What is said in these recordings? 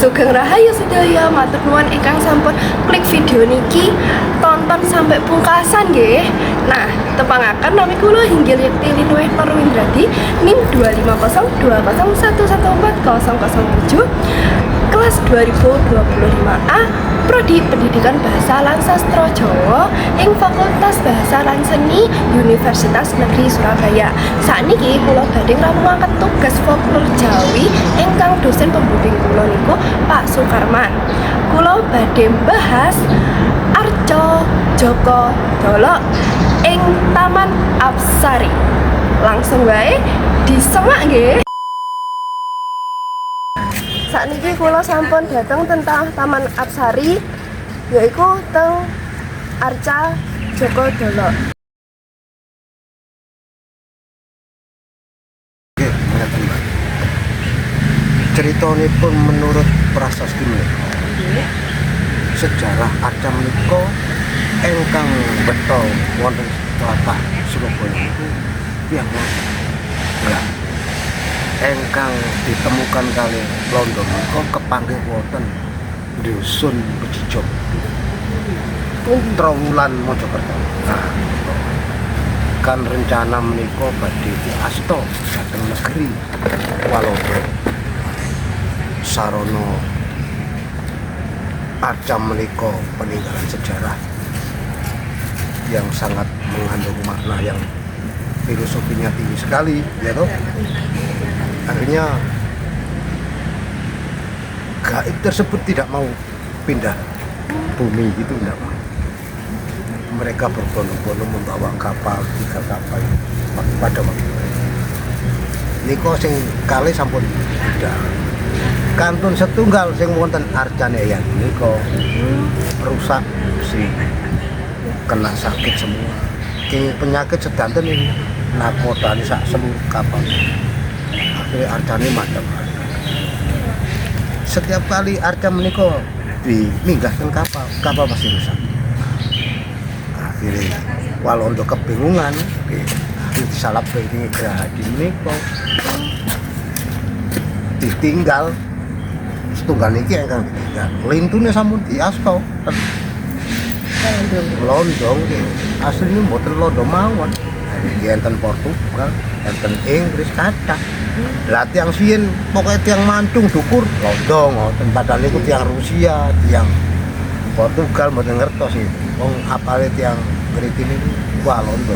Sugeng Rahayu sedaya, matur nuwun ingkang sampun klik video niki tonton sampai pungkasan nggih. Nah, tepangaken nami kula Hinggil Yekti Linuwih Perwindradi NIM 2502011140007 kelas 2025A Prodi Pendidikan Bahasa lan Sastra Jawa ing Fakultas Bahasa lan Seni Universitas Negeri Surabaya. Sakniki kula badhe ngrampungaken tugas folklor Jawi ingkang dosen pembimbing kula niku Pak Sukarman. Kula badhe bahas Arca Joko Dolok ing Taman Apsari. Langsung wae disemak nggih. Sakniki kula sampun dateng tentang Taman Apsari, yaiku teng Arca Joko Dolok. Oke, ngeten Mbak. Critanipun menurut prasasti menika. Sejarah Arca menika ingkang beto wonten tlatah Surabaya niku tiyang ya. Engkang ditemukan kali Londo menika kepanggih wonten Dusun Bejijong Trawulan Mojokerto. Nah, kan rencana menika badhe diasta dhateng negeri Walanda. Sarana Arca menika peninggalan sejarah yang sangat mengandung makna yang filosofinya tinggi sekali, ya toh. Akhirnya gaib tersebut tidak mau pindah bumi, itu tidak mau. Mereka berbondong-bondong membawa kapal, 3 kapal pada waktu itu. Niko sing kali sampun tidak. Kantun setunggal sing wonten arcane ya niko rusak sih, kena sakit semua. Kini penyakit sedanten ini nakodani sak seluruh kapal. Akhirnya arcane madam. Setiap kali arca menika diminggahkan kapal pasti rusak. Akhirnya Walanda kebingungan, disalap ini Gerahadi menika ditinggal setunggal niki ingkang ditinggal. Lintune sampun diasta. Londong asline mboten Londo mawon. Enten Portugal, enten Inggris kathah. Lah tiyang siyen pokoke tiyang mancung dukur Londo ngoten, padahal niku tiyang Rusia, tiyang Portugal mboten ngertos iki. Wong apale tiyang ngriki niku wah Londo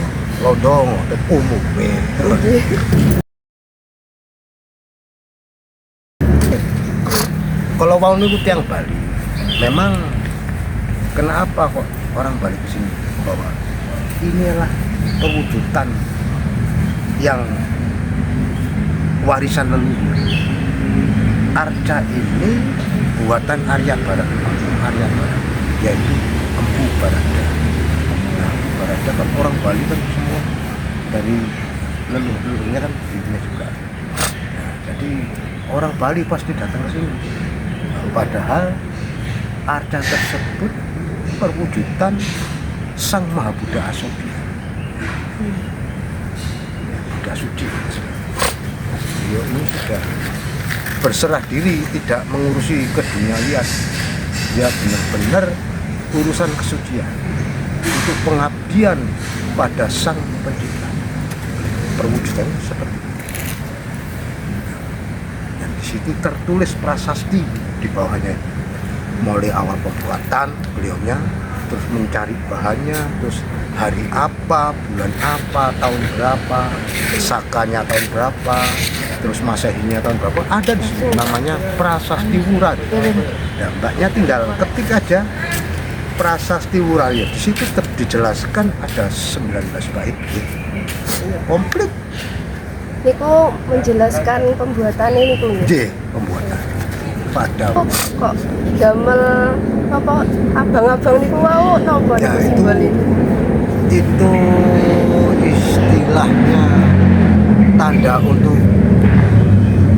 ngoten umume. Kalau wau niku tiyang Bali. Memang kenapa kok orang Bali ke sini bahwa inilah perwujudan yang warisan leluhur. Arca ini buatan Arya Barat, yaitu Empu Barada. Nah, Barada kan orang Bali kan semua dari leluhurnya kan dirinya juga. Nah, jadi orang Bali pasti datang ke sini. Padahal arca tersebut perwujudan Sang Maha Buddha Asobi, Buddha suci. Beliau ini sudah berserah diri, tidak mengurusi keduniawian. Dia benar-benar urusan kesucian, untuk pengabdian pada Sang Pencipta. Perwujudan seperti itu. Dan di situ tertulis prasasti di bawahnya. Mulai awal pembuatan beliaunya, terus mencari bahannya, terus hari apa, bulan apa, tahun berapa, sakanya tahun berapa, terus masehinya tahun berapa, ada di sini namanya Prasasti Wurari. Ya, mbaknya tinggal ketik aja Prasasti Wurari. Di situ dijelaskan ada 19 bait komplit. Niku menjelaskan pembuatan ini nggih. Pembuatan pada kok damel apa abang-abang niku wau napa ya, niku simbol ini? Itu istilahnya tanda untuk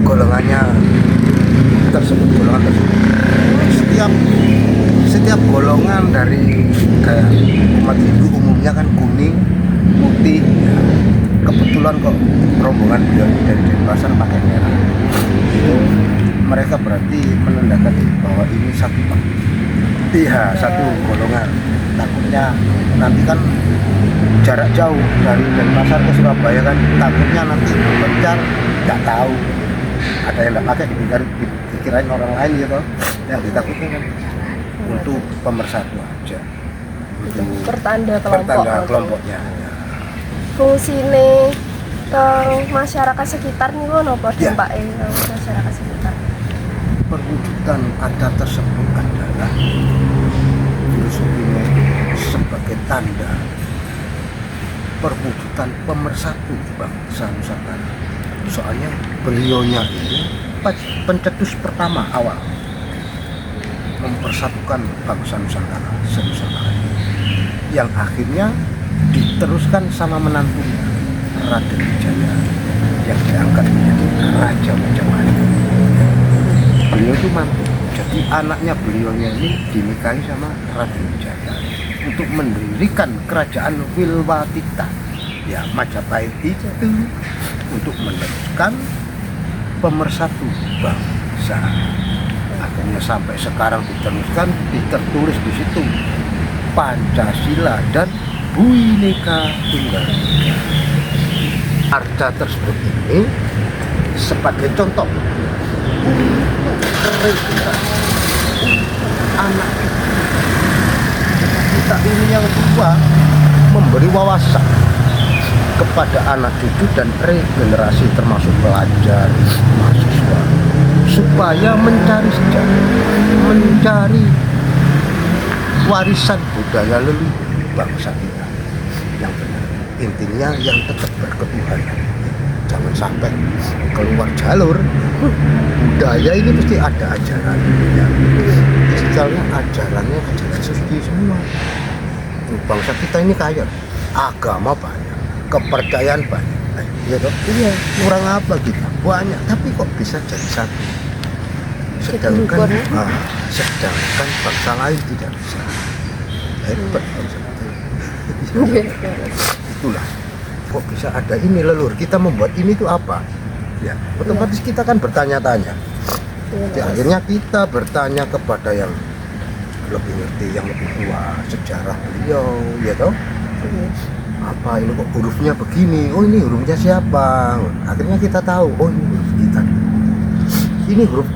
golongannya tersebut, golongan tersebut. Setiap golongan dari kayak umat Hindu umumnya kan kuning, putih. Ya. Kebetulan kok rombongan beliau dari Denpasar pakai merah. Itu mereka berarti menandakan bahwa ini satu satu golongan. Takutnya nanti kan jarak jauh dari Denpasar ke Surabaya kan, takutnya nanti berpencar nggak tahu, ada yang nggak pakai dikirain orang lain gitu, yang ditakutkan kan untuk pemersatu aja, untuk pertanda kelompoknya. Fungsine ke masyarakat sekitar nih apa Ya. dampaknya ke masyarakat sekitar? Perwujudan adat tersebut adalah filosofinya sebagai tanda perwujudan pemersatu bangsa Nusantara. Soalnya beliaunya ini pencetus pertama awal mempersatukan bangsa Nusantara, senusantara ini, yang akhirnya diteruskan sama menantunya Raden Wijaya yang diangkat menjadi Raja Majapahit. Beliau itu mantu, jadi anaknya beliaunya ini dinikahi sama Raden Wijaya untuk mendirikan kerajaan Wilwatita, ya Majapahit itu, untuk meneruskan pemersatu bangsa. Akhirnya sampai sekarang ditertulis di situ Pancasila dan Bhinneka Tunggal Ika. Arca tersebut ini sebagai contoh regenerasi anak kita ini yang tua, memberi wawasan kepada anak cucu dan regenerasi termasuk pelajar, mahasiswa, supaya mencari sejarah, mencari warisan budaya leluhur bangsa kita yang benar. Intinya yang tetap berketuhanan, jangan sampai keluar jalur. Budaya ini pasti ada ajarannya, istilahnya ajarannya ajaran suci semua. Bangsa kita ini kaya, agama banyak, kepercayaan banyak, ya toh? Iya, kurang apa kita? Banyak, tapi kok bisa jadi satu? Sedangkan bangsa lain tidak bisa. Hebat bangsa kita. Itulah, kok bisa ada ini leluhur kita membuat ini itu apa? Ya, otomatis kita kan bertanya-tanya. Akhirnya kita bertanya kepada yang lebih ngerti, yang lebih tua, sejarah beliau, ya toh? Apa ini kok hurufnya begini? Oh, ini hurufnya siapa? Akhirnya kita tahu, oh ini huruf kita. Ini huruf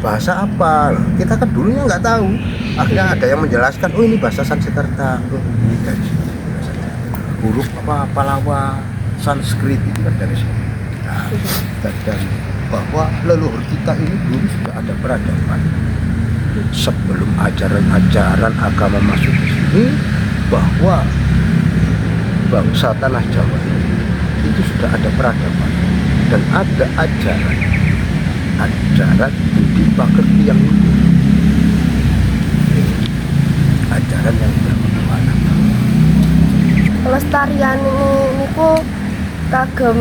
bahasa apa? Kita kan dulunya nggak tahu. Akhirnya ada yang menjelaskan, oh ini bahasa Sanskerta. Oh, ini dari sini. Huruf apa? Palawa, Sanskrit itu kan dari sini. Nah, dan bahwa leluhur kita ini dulu sudah ada peradaban. Sebelum ajaran-ajaran agama masuk ke sini, bahwa bangsa tanah Jawa itu sudah ada peradaban dan ada ajaran budi pekerti yang luhur, ajaran yang bermakna. Pelestarian ini ku kagem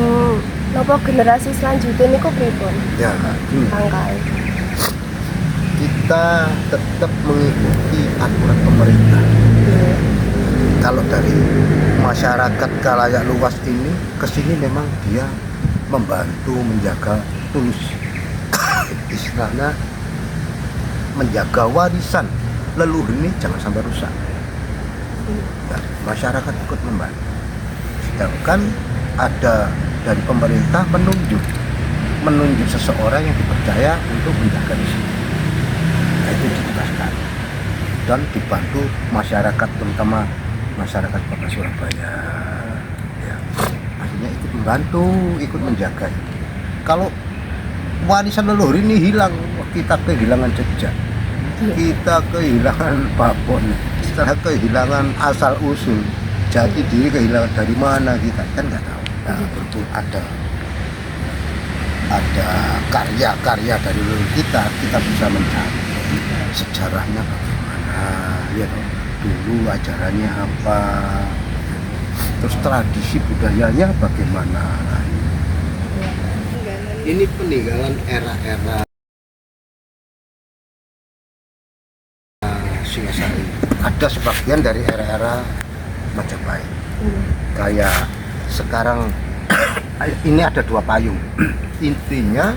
nopo generasi selanjutnya niku pripun? Ya, Langkai. kita tetap mengikuti aturan pemerintah. Kalau dari masyarakat khalayak luas ini kesini memang dia membantu menjaga tulus, istilahnya menjaga warisan leluhur ini jangan sampai rusak. Nah, masyarakat ikut membantu. Sedangkan ada dari pemerintah menunjuk seseorang yang dipercaya untuk menjaga di sini. Nah, itu ditugaskan dan dibantu masyarakat, terutama masyarakat Kota Surabaya, ya, akhirnya ikut membantu, ikut menjaga. Kalau warisan leluhur ini hilang, kita kehilangan jejak, kita kehilangan babon, kita kehilangan asal usul, jati diri kehilangan dari mana kita kan nggak tahu. Nah, berhubung ada karya-karya dari leluhur kita bisa mencari sejarahnya bagaimana, ya toh? Dulu ajarannya apa, terus tradisi budayanya bagaimana. Ini peninggalan era-era Singasari. Ada sebagian dari era-era Majapahit. Kayak sekarang ini ada 2 payung. Intinya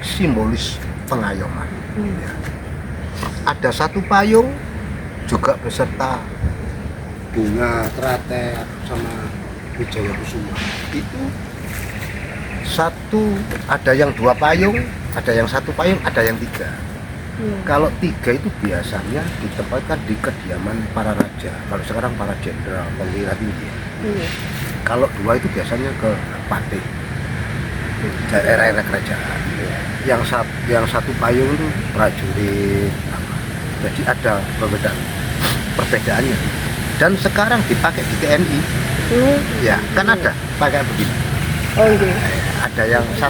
simbolis pengayoman. Ya. Ada satu payung juga beserta bunga teratai sama Wijaya Kusuma. Itu satu, ada yang 2 payung, ada yang 1 payung, ada yang 3. Kalau 3 itu biasanya ditempatkan di kediaman para raja. Kalau sekarang para jenderal, perwira tinggi. Kalau 2 itu biasanya ke Patih, daerah-daerah kerajaan. Yang 1 payung itu prajurit. Jadi ada perbedaannya. Dan sekarang dipakai di TNI. Ya, kan ada pakai begini. Ada yang 1,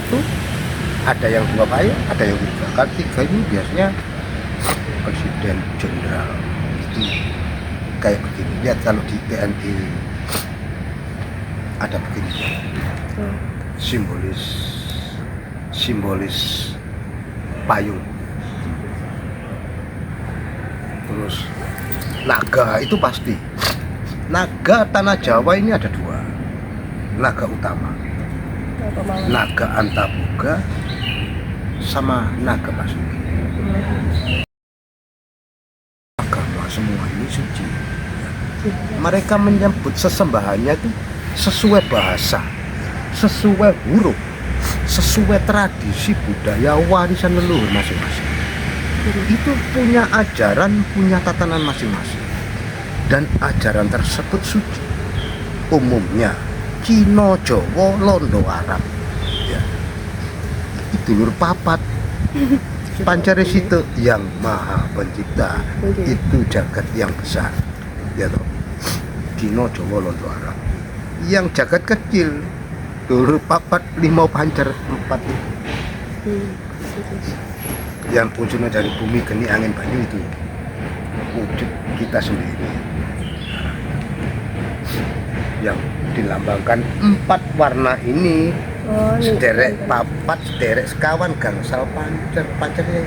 ada yang 2 payung, ada yang 3. Kan 3 ini biasanya presiden, jenderal itu kayak begini. Lihat kalau di TNI ada begini, simbolis payung. Terus naga itu pasti. Naga tanah Jawa ini ada 2 naga utama. Naga Antaboga sama naga Basuki. Agama semua ini suci. Mereka menyebut sesembahannya itu sesuai bahasa, sesuai huruf, sesuai tradisi budaya warisan leluhur masing-masing. Itu punya ajaran, punya tatanan masing-masing. Dan ajaran tersebut suci. Umumnya Cina, Jawa, Londo, Arab. Ya. Itu dulur papat. Pancaresita yang maha pencipta. Itu jagat yang besar. Ya toh. Cina, Jawa, Londo, Arab. Yang jagat kecil dulur papat 5 pancar 4. Yang wujudnya dari bumi, geni, angin, banyu itu wujud kita sendiri. Yang dilambangkan 4 warna ini, sederek papat, sederek sekawan, gangsal pancernya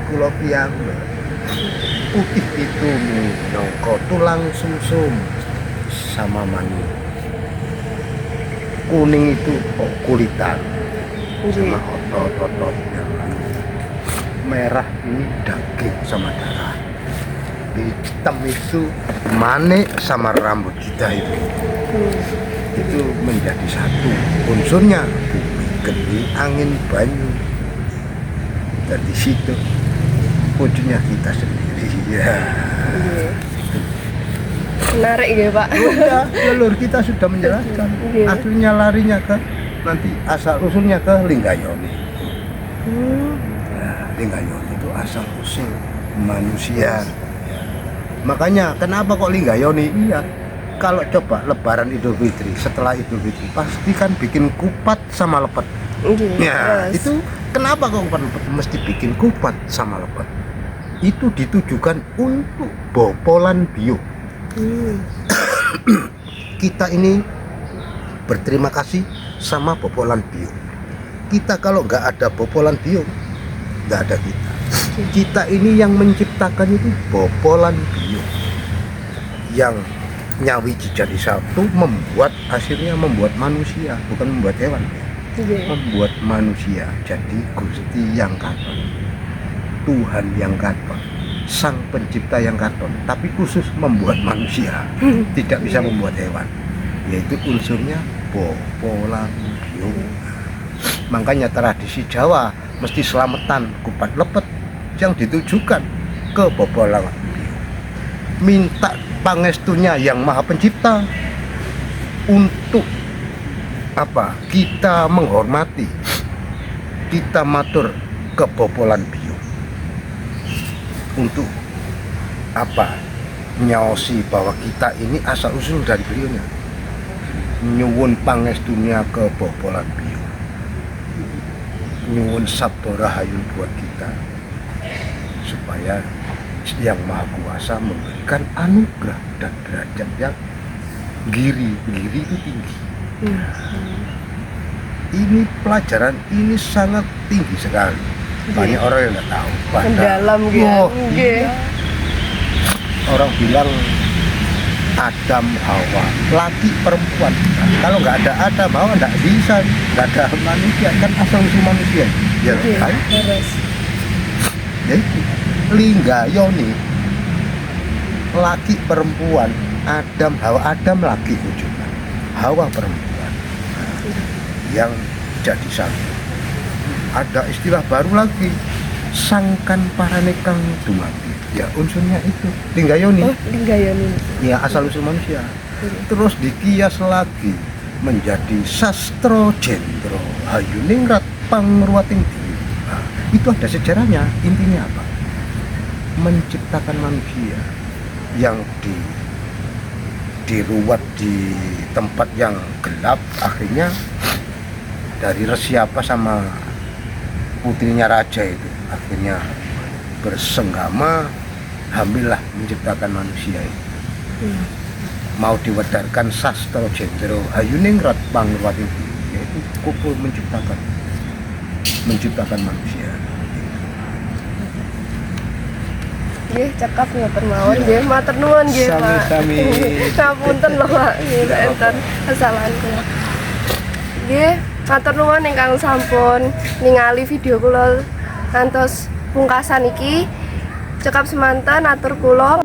kula piyambak. Putih itu minangka tulang sumsum sama mani. Kuning itu kulitan sama otot-ototnya. Merah ini daging sama darah. Hitam itu manik sama rambut kita itu. Itu menjadi satu unsurnya, bumi, geni, angin, banyu. Dan di situ wujudnya kita sendiri. Ya. Menarik ya Pak. Sudah, leluhur kita sudah menjelaskan. Aslinya larinya ke nanti asal usulnya ke Linggayoni. Linggayoni itu asal usul manusia. Makanya kenapa kok Linggayoni? Iya, kalau coba Lebaran Idul Fitri, setelah Idul Fitri pasti kan bikin kupat sama lepet. Ya, itu kenapa kok mesti bikin kupat sama lepet? Itu ditujukan untuk bopolan bio. Kita ini berterima kasih sama bopolan bio. Kita kalau nggak ada bopolan bio, nggak ada kita. Kita ini yang menciptakan itu bopolan bio, yang nyawi jadi satu, akhirnya membuat manusia, bukan membuat hewan, membuat manusia jadi Gusti yang katon, Tuhan yang katon, Sang Pencipta yang katon, tapi khusus membuat manusia, tidak bisa membuat hewan, yaitu unsurnya bopolan bio. Makanya tradisi Jawa mesti selamatan kupat lepet yang ditujukan ke bopolan bio. Minta pangestunya yang Maha Pencipta untuk apa? Kita menghormati, kita matur ke bopolan bio. Untuk apa? Nyaosi bahwa kita ini asal usul dari beliaunya. Nyuwun pangestunya ke bopolan bio. Nyuwun sabda rahayu buat kita, supaya yang Maha Kuasa memberikan anugerah dan derajat yang giri itu tinggi. Ini pelajaran ini sangat tinggi sekali. Banyak orang yang nggak tahu. Mendalam gitu. Iya. Orang bilang Adam Hawa, laki perempuan. Kalau nggak ada Adam Hawa nggak bisa, nggak ada manusia, kan asal usul manusia. Ya kan? Linggayoni laki perempuan, Adam laki wujudnya, Hawa perempuan yang jadi satu. Ada istilah baru lagi, sangkan paranekang dumadi. Ya unsurnya itu Linggayoni. Oh, Linggayoni. Ya asal usul manusia. Terus dikias lagi menjadi sastro jendro hayuningrat pangruating diri. Nah, itu ada sejarahnya. Intinya apa? Menciptakan manusia yang diruat di tempat yang gelap, akhirnya dari Resiapa sama putrinya raja itu akhirnya bersenggama, hamillah menciptakan manusia itu. Mau diwedarkan sastro jendro hayuningrat pangruating diri, yaitu kumpul menciptakan manusia. Nggih, cekap ngoten mawon nggih, matur nuwun nggih, Pak. Sami-sami. Ngapunten lho, Pak. Nggih, enten kesalahan kula. Nggih, matur nuwun ingkang sampun ningali video kula ngantos pungkasan iki. Cekap semanten atur kula.